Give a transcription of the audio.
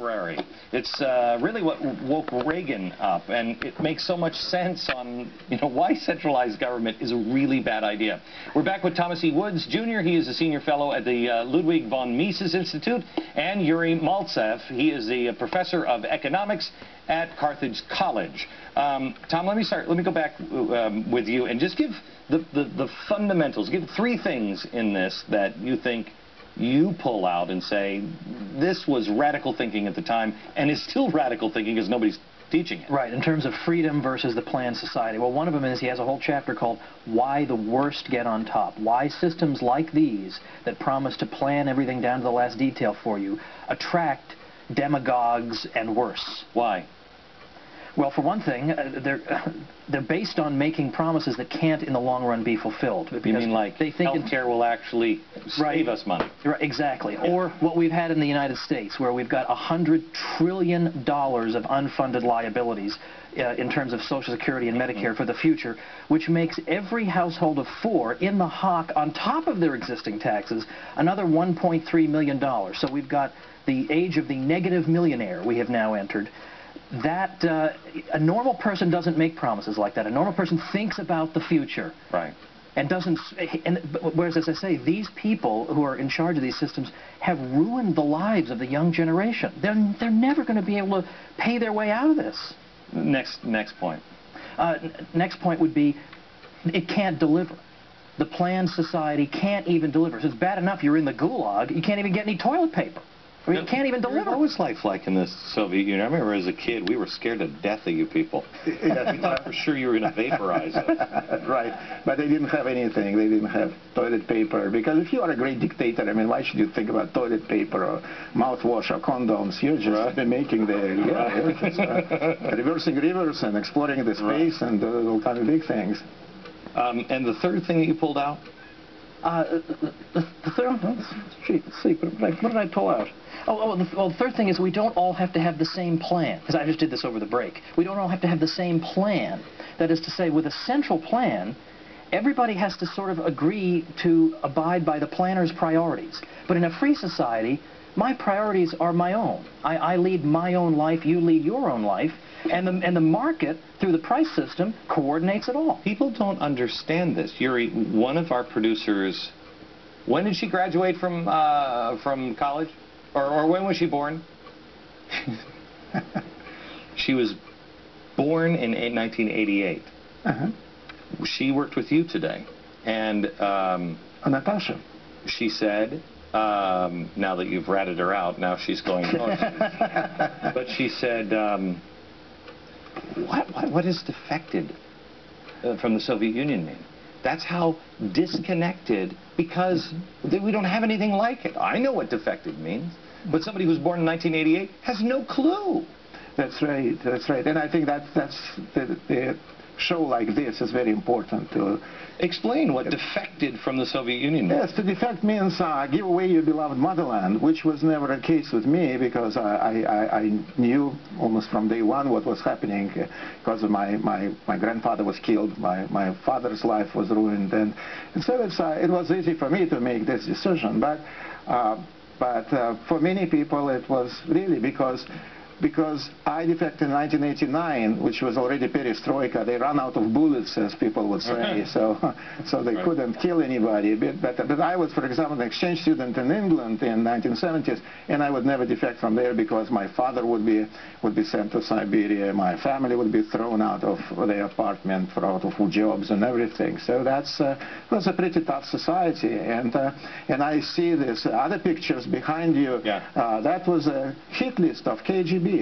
contemporary. It's really what woke Reagan up, and it makes so much sense on why centralized government is a really bad idea. We're back with Thomas E. Woods, Jr. He is a senior fellow at the Ludwig von Mises Institute, and Yuri Maltsev. He is the professor of economics at Carthage College. Tom, let me go back with you and just give the fundamentals. Give 3 things in this that you think you pull out and say, this was radical thinking at the time and is still radical thinking because nobody's teaching it. Right, in terms of freedom versus the planned society. Well, one of them is he has a whole chapter called Why the Worst Get on Top. Why systems like these that promise to plan everything down to the last detail for you attract demagogues and worse. Why? Well, for one thing, they're based on making promises that can't in the long run be fulfilled. You mean like healthcare will actually save us money? Right, exactly. Yeah. Or what we've had in the United States, where we've got $100 trillion of unfunded liabilities in terms of Social Security and Medicare for the future, which makes every household of 4 in the hock on top of their existing taxes another $1.3 million. So we've got the age of the negative millionaire we have now entered. That a normal person doesn't make promises like that. A normal person thinks about the future. Right. And doesn't. Whereas, as I say, these people who are in charge of these systems have ruined the lives of the young generation. They're never going to be able to pay their way out of this. Next point. Next point would be, it can't deliver. The planned society can't even deliver. So it's bad enough you're in the gulag. You can't even get any toilet paper. I mean, you can't even deliver. What was life like in the Soviet Union? I remember as a kid, we were scared to death of you people. We thought for sure you were going to vaporize us. Right, but they didn't have anything. They didn't have toilet paper. Because if you are a great dictator, I mean, why should you think about toilet paper or mouthwash or condoms? You're just making reversing rivers and exploring the space and all kind of big things. And the third thing that you pulled out? The third, let's see, what did I pull out? The third thing is we don't all have to have the same plan, because I just did this over the break. We don't all have to have the same plan. That is to say, with a central plan, everybody has to sort of agree to abide by the planner's priorities. But in a free society, my priorities are my own. I lead my own life, you lead your own life, and the market, through the price system, coordinates it all. People don't understand this. Yuri, one of our producers, when did she graduate from college? Or when was she born? She was born in 1988. Uh-huh. She worked with you today. And Natasha. She said, now that you've ratted her out, now she's going, but she said, what is defected from the Soviet Union mean? That's how disconnected, because we don't have anything like it. I know what defected means, but somebody who's born in 1988 has no clue. That's right, that's right. And I think that's the show like this is very important to explain what defected from the Soviet Union means. Yes, to defect means give away your beloved motherland, which was never the case with me, because I knew almost from day one what was happening, because of my grandfather was killed, my father's life was ruined, and so it was easy for me to make this decision. But for many people it was really because I defected in 1989, which was already perestroika. They ran out of bullets, as people would say, so they couldn't kill anybody. But I was, for example, an exchange student in England in 1970s, and I would never defect from there because my father would be sent to Siberia, my family would be thrown out of their apartment, out of jobs and everything. So that was a pretty tough society, and I see this other pictures behind you. Yeah. That was a hit list of KGB.